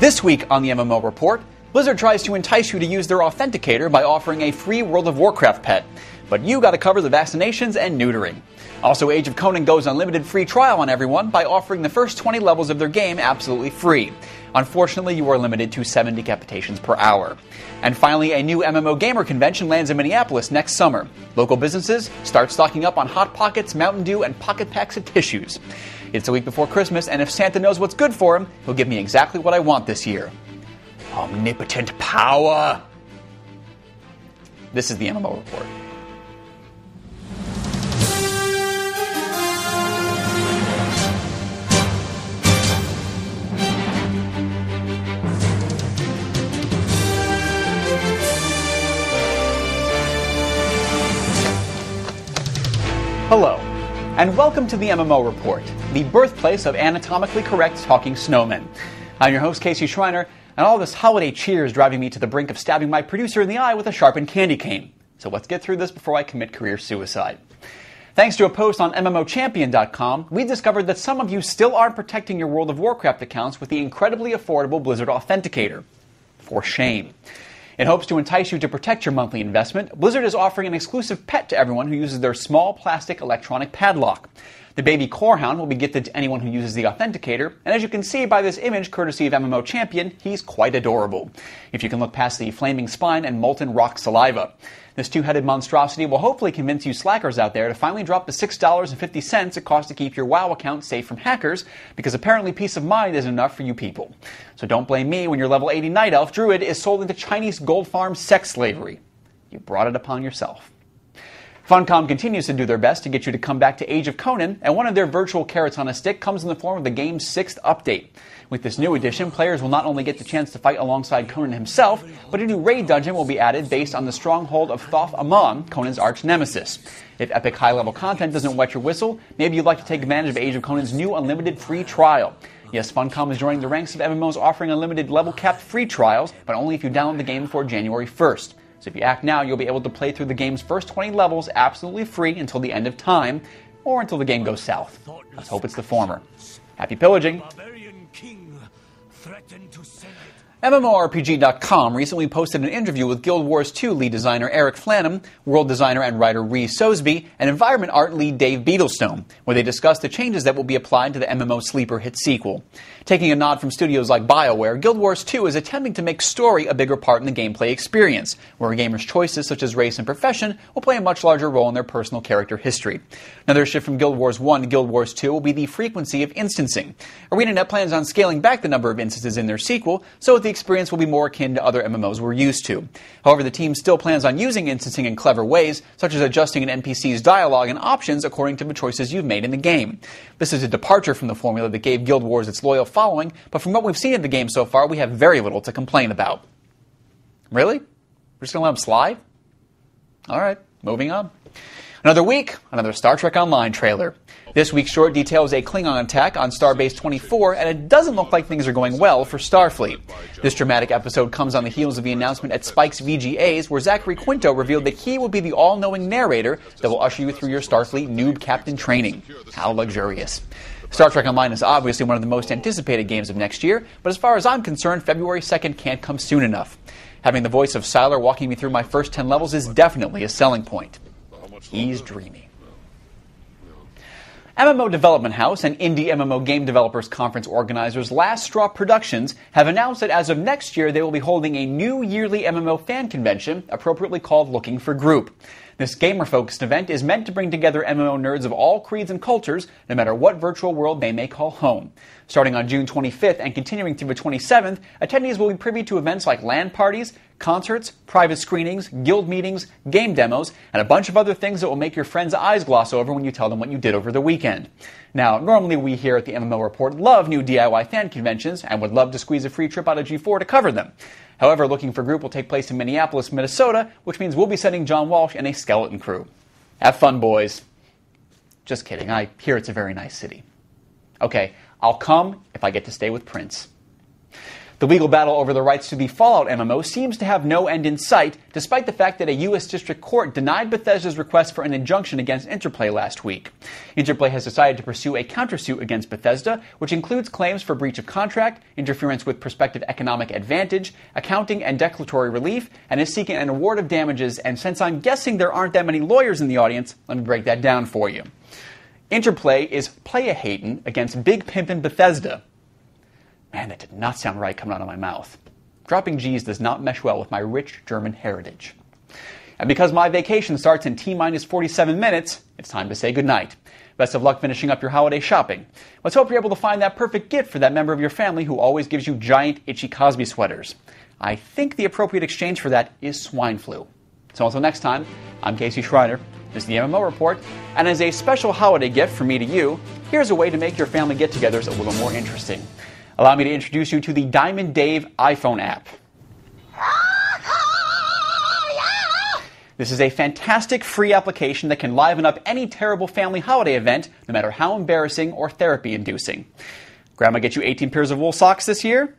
This week on the MMO Report, Blizzard tries to entice you to use their authenticator by offering a free World of Warcraft pet. But you gotta cover the vaccinations and neutering. Also, Age of Conan goes unlimited free trial on everyone by offering the first 20 levels of their game absolutely free. Unfortunately, you are limited to 7 decapitations per hour. And finally, a new MMO gamer convention lands in Minneapolis next summer. Local businesses start stocking up on Hot Pockets, Mountain Dew, and pocket packs of tissues. It's a week before Christmas, and if Santa knows what's good for him, he'll give me exactly what I want this year. Omnipotent power! This is the MMO Report. Hello, and welcome to the MMO Report, the birthplace of anatomically correct talking snowmen. I'm your host, Casey Schreiner, and all this holiday cheer is driving me to the brink of stabbing my producer in the eye with a sharpened candy cane. So let's get through this before I commit career suicide. Thanks to a post on MMOchampion.com, we discovered that some of you still aren't protecting your World of Warcraft accounts with the incredibly affordable Blizzard Authenticator. For shame. In hopes to entice you to protect your monthly investment, Blizzard is offering an exclusive pet to everyone who uses their small plastic electronic padlock. The baby Corehound will be gifted to anyone who uses the Authenticator, and as you can see by this image courtesy of MMO Champion, he's quite adorable, if you can look past the flaming spine and molten rock saliva. This two-headed monstrosity will hopefully convince you slackers out there to finally drop the $6.50 it costs to keep your WoW account safe from hackers, because apparently peace of mind isn't enough for you people. So don't blame me when your level 80 Night Elf Druid is sold into Chinese gold farm sex slavery. You brought it upon yourself. Funcom continues to do their best to get you to come back to Age of Conan, and one of their virtual carrots on a stick comes in the form of the game's 6th update. With this new edition, players will not only get the chance to fight alongside Conan himself, but a new raid dungeon will be added based on the stronghold of Thoth Amon, Conan's arch-nemesis. If epic high-level content doesn't wet your whistle, maybe you'd like to take advantage of Age of Conan's new unlimited free trial. Yes, Funcom is joining the ranks of MMOs offering unlimited level-capped free trials, but only if you download the game before January 1st. So if you act now, you'll be able to play through the game's first 20 levels absolutely free until the end of time, or until the game goes south. Let's hope it's the former. Happy pillaging! MMORPG.com recently posted an interview with Guild Wars 2 lead designer Eric Flanham, world designer and writer Rhys Sosby, and environment art lead Dave Beetlestone, where they discussed the changes that will be applied to the MMO sleeper hit sequel. Taking a nod from studios like BioWare, Guild Wars 2 is attempting to make story a bigger part in the gameplay experience, where a gamer's choices such as race and profession will play a much larger role in their personal character history. Another shift from Guild Wars 1 to Guild Wars 2 will be the frequency of instancing. ArenaNet plans on scaling back the number of instances in their sequel, so the experience will be more akin to other MMOs we're used to. However, the team still plans on using instancing in clever ways, such as adjusting an NPC's dialogue and options according to the choices you've made in the game. This is a departure from the formula that gave Guild Wars its loyal following, but from what we've seen in the game so far, we have very little to complain about. Really? We're just going to let them slide? Alright, moving on. Another week, another Star Trek Online trailer. This week's short details a Klingon attack on Starbase 24, and it doesn't look like things are going well for Starfleet. This dramatic episode comes on the heels of the announcement at Spike's VGAs, where Zachary Quinto revealed that he will be the all-knowing narrator that will usher you through your Starfleet noob captain training. How luxurious. Star Trek Online is obviously one of the most anticipated games of next year, but as far as I'm concerned, February 2nd can't come soon enough. Having the voice of Siler walking me through my first 10 levels is definitely a selling point. He's dreamy. MMO Development House and Indie MMO Game Developers Conference organizers Last Straw Productions have announced that as of next year they will be holding a new yearly MMO fan convention, appropriately called Looking for Group. This gamer-focused event is meant to bring together MMO nerds of all creeds and cultures, no matter what virtual world they may call home. Starting on June 25th and continuing through the 27th, attendees will be privy to events like LAN parties, concerts, private screenings, guild meetings, game demos, and a bunch of other things that will make your friends' eyes gloss over when you tell them what you did over the weekend. Now, normally we here at the MMO Report love new DIY fan conventions and would love to squeeze a free trip out of G4 to cover them. However, Looking for Group will take place in Minneapolis, Minnesota, which means we'll be sending John Walsh and a skeleton crew. Have fun, boys. Just kidding. I hear it's a very nice city. Okay, I'll come if I get to stay with Prince. The legal battle over the rights to the Fallout MMO seems to have no end in sight, despite the fact that a U.S. District Court denied Bethesda's request for an injunction against Interplay last week. Interplay has decided to pursue a countersuit against Bethesda, which includes claims for breach of contract, interference with prospective economic advantage, accounting and declaratory relief, and is seeking an award of damages. And since I'm guessing there aren't that many lawyers in the audience, let me break that down for you. Interplay is playa-hatin' against Big Pimpin' Bethesda. Man, that did not sound right coming out of my mouth. Dropping G's does not mesh well with my rich German heritage. And because my vacation starts in T-minus 47 minutes, it's time to say goodnight. Best of luck finishing up your holiday shopping. Let's hope you're able to find that perfect gift for that member of your family who always gives you giant, itchy Cosby sweaters. I think the appropriate exchange for that is swine flu. So until next time, I'm Casey Schreiner. This is the MMO Report, and as a special holiday gift from me to you, here's a way to make your family get-togethers a little more interesting. Allow me to introduce you to the Diamond Dave iPhone app. This is a fantastic free application that can liven up any terrible family holiday event, no matter how embarrassing or therapy-inducing. Grandma get you 18 pairs of wool socks this year?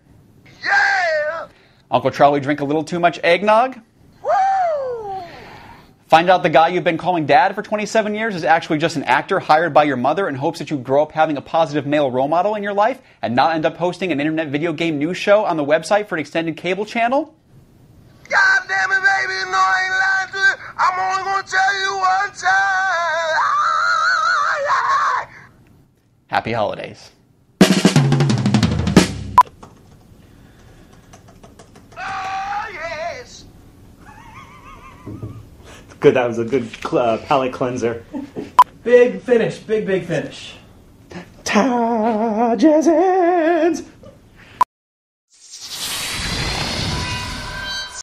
Yeah! Uncle Charlie drink a little too much eggnog? Find out the guy you've been calling dad for 27 years is actually just an actor hired by your mother in hopes that you grow up having a positive male role model in your life and not end up hosting an internet video game news show on the website for an extended cable channel? God damn it, baby, no, I ain't lying to you. I'm only gonna tell you one time. Happy holidays. Oh, yes. Good, that was a good palate cleanser. Big finish, big finish. Taj's hands.